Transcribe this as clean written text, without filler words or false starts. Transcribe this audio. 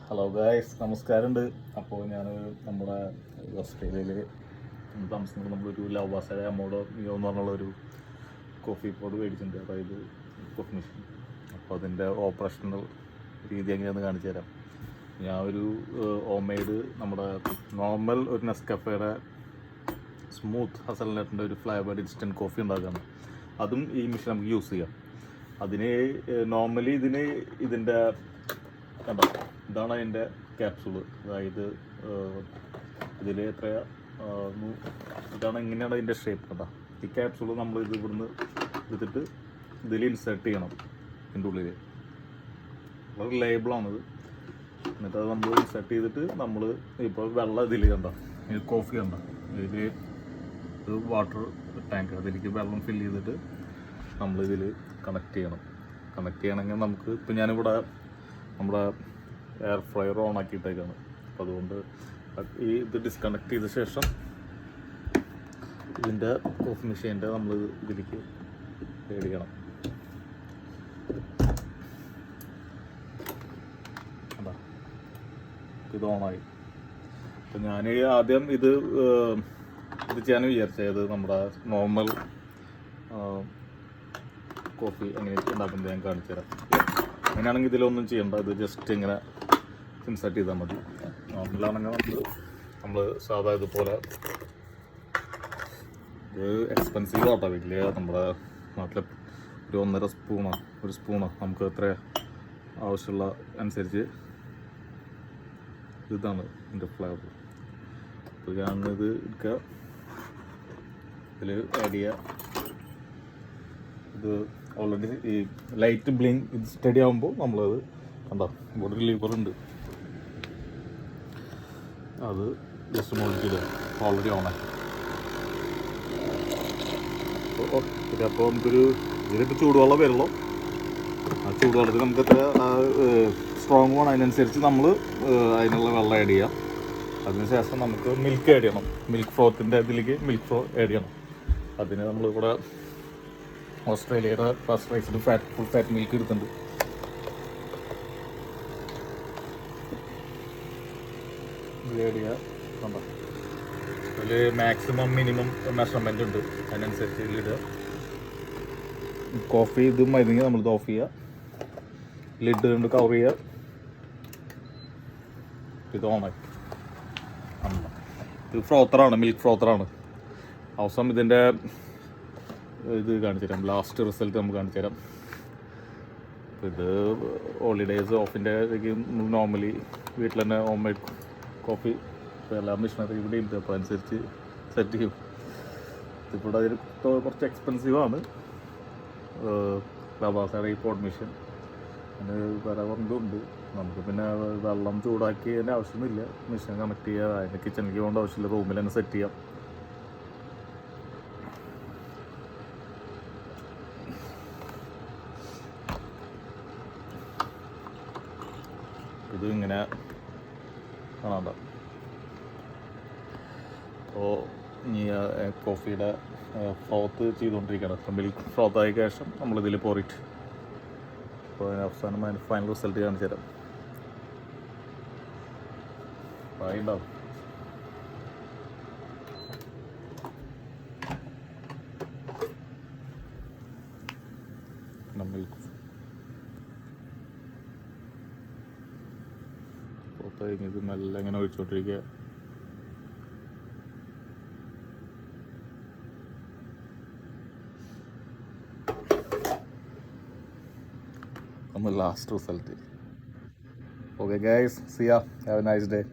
Hello guys, നമസ്കാരമുണ്ട്. അപ്പോൾ ഞാൻ നമ്മുടെ ഓസ്ട്രേലിയയിൽ താമസിക്കുന്നത് നമ്മളൊരു ലവാസ അമോഡോ മിയോ എന്ന് പറഞ്ഞുള്ളൊരു കോഫി പോഡ് മേടിച്ചിട്ടുണ്ട്. അതായത് കോഫി മെഷീൻ. അപ്പോൾ അതിൻ്റെ ഓപ്പറേഷണൽ രീതി എങ്ങനെയാണെന്ന് കാണിച്ചു തരാം. ഞാൻ ഒരു ഹോം മെയ്ഡ് നമ്മുടെ നോർമൽ ഒരു നെസ്കഫേയുടെ സ്മൂത്ത് ഹസൽനട്ടിൻ്റെ ഒരു ഫ്ലേവേർഡ് ഇൻസ്റ്റൻറ്റ് കോഫി ഉണ്ടാക്കുകയാണ്. അതും ഈ മെഷീൻ നമുക്ക് യൂസ് ചെയ്യാം. അതിന് നോർമലി ഇതിൻ്റെ കണ്ടോ, ഇതാണ് അതിൻ്റെ ക്യാപ്സൂള്. അതായത് ഇതിൽ എത്രയാ ഇതാണ്, ഇങ്ങനെയാണ് അതിൻ്റെ ഷേപ്പ്. കണ്ടോ, ഈ ക്യാപ്സൂള് നമ്മൾ ഇവിടുന്ന് എടുത്തിട്ട് ഇതിൽ ഇൻസേർട്ട് ചെയ്യണം. ഇതിൻ്റെ ഉള്ളിൽ വളരെ ലേബിളാണിത്. എന്നിട്ട് അത് നമ്മൾ ഇൻസേർട്ട് ചെയ്തിട്ട് നമ്മൾ ഇപ്പോൾ വെള്ളം ഇതിൽ കണ്ടോ, ഇത് കോഫി കണ്ടോ, ഇതിൽ ഇത് വാട്ടർ ടാങ്ക്, അതിലേക്ക് വെള്ളം ഫില്ല് ചെയ്തിട്ട് നമ്മളിതിൽ കണക്ട് ചെയ്യണം. കണക്ട് ചെയ്യണമെങ്കിൽ നമുക്ക് ഇപ്പോൾ ഞാനിവിടെ നമ്മുടെ എയർ ഫ്രയർ ഓൺ ആക്കിയിട്ടേക്കാണ്. അപ്പോൾ അതുകൊണ്ട് ഇത് ഡിസ്കണക്ട് ചെയ്ത ശേഷം ഇതിൻ്റെ കോഫി മെഷീൻ്റെ നമ്മൾ ഇതിലേക്ക് മേടിക്കണം. അതാ ഇത് ഓണായി. അപ്പോൾ ഞാൻ ആദ്യം ഇത് ചെയ്യാൻ വിചാരിച്ചത് നമ്മുടെ നോർമൽ കോഫി എങ്ങനെ ഉണ്ടാക്കുന്നത് ഞാൻ കാണിച്ചു തരാം. അങ്ങനെയാണെങ്കിൽ ഇതിലൊന്നും ചെയ്യേണ്ട, ഇത് ജസ്റ്റ് ഇങ്ങനെ ഇൻസേർട്ട് ചെയ്താൽ മതി. നോർമലാണെങ്കിൽ നമ്മൾ സാധാ ഇതുപോലെ, ഇത് എക്സ്പെൻസീവ് ആട്ടോ. വലിയ നമ്മുടെ നാട്ടിലെ ഒരു 1.5 സ്പൂണോ നമുക്ക് എത്ര ആവശ്യമുള്ള അനുസരിച്ച് ഇതാണ് ഇതിൻ്റെ ഫ്ലേവർ. അപ്പോൾ ഞാനിത് എടുക്കുക, ഇതിൽ ആഡ് ചെയ്യുക. ഇത് ഓൾറെഡി ഈ ലൈറ്റ് ബ്ലിങ്ക് ഇത് സ്റ്റഡി ആകുമ്പോൾ നമ്മളത് കണ്ടോ, ഇവിടെ ഒരു ലിവർ ഉണ്ട്, അത് ജസ്റ്റ് നോക്കിയില്ല, ഓൾറെഡി ഓണായി. അപ്പോൾ നമുക്കൊരു ഇതിലിപ്പോൾ ചൂടുവെള്ളം വരുള്ളൂ. ആ ചൂടുവെള്ളത്തിൽ നമുക്ക് എത്ര സ്ട്രോങ് വേണം അതിനനുസരിച്ച് നമ്മൾ അതിനുള്ള വെള്ളം ആഡ് ചെയ്യാം. അതിനുശേഷം നമുക്ക് മിൽക്ക് ആഡ് ചെയ്യണം. മിൽക്ക് ഫ്രോത്തിൻ്റെ ഇതിലേക്ക് മിൽക്ക് ഫ്രോ ആഡ് ചെയ്യണം. അതിന് നമ്മളിവിടെ ഓസ്ട്രേലിയയുടെ first raised full fat milk എടുത്തിട്ടുണ്ട്. കണ്ടോ, അതിൽ മാക്സിമം മിനിമം മെഷർമെൻ്റ് ഉണ്ട്, അതിനനുസരിച്ച് ഇതിലിടുക. കോഫി ഇത് മരുന്നെങ്കിൽ നമ്മളിത് ഓഫ് ചെയ്യുക, ലിഡ് കൊണ്ട് കവർ ചെയ്യുക. ഇത് ഓണാക്കി. ഇത് ഫ്രോത്തറാണ്, മിൽക്ക് ഫ്രോത്തറാണ്. അവസാനം ഇതിൻ്റെ ഇത് കാണിച്ചു തരാം, ലാസ്റ്റ് റിസൾട്ട് നമുക്ക് കാണിച്ചു തരാം. ഇത് ഹോളിഡേയ്സ് ഓഫിൻ്റെ നോർമലി വീട്ടിൽ തന്നെ ഹോം മെയ്ഡ് കോഫി എല്ലാ മെഷീനറി ഇവിടെ ഉണ്ട്. അപ്പോൾ അനുസരിച്ച് സെറ്റ് ചെയ്യും. ഇതിപ്പോൾ അതിൽ കുറച്ച് എക്സ്പെൻസീവാണ് ലവാസയുടെ ഈ പോഡ് മെഷീൻ. അതിന് വേറെ ഉണ്ട്. നമുക്ക് പിന്നെ വെള്ളം ചൂടാക്കിയതിൻ്റെ ആവശ്യമൊന്നുമില്ല. മെഷീൻ കണക്ട് ചെയ്യുക, അതിൻ്റെ കിച്ചണിലേക്ക് പോകേണ്ട ആവശ്യമില്ല, റൂമിൽ തന്നെ സെറ്റ് ചെയ്യാം. ഇത് ഇങ്ങനെ കാണാണ്ട. അപ്പോൾ ഇനി കോഫിയുടെ ഫ്രോത്ത് ചെയ്തുകൊണ്ടിരിക്കുകയാണ്. അപ്പോൾ മിൽക്ക് ഫ്രോത്തായ ശേഷം നമ്മളിതിൽ പോറിട്ട്, അപ്പോൾ അവസാനം അതിന് ഫൈനൽ റിസൾട്ട് കാണിച്ചു തരാം. ഉണ്ടാവും. മിൽക്ക് ഇത് മെല്ലെ ഇങ്ങനെ ഒഴിച്ചോണ്ടിരിക്കുക. Last result. Okay guys, see ya, have a nice day.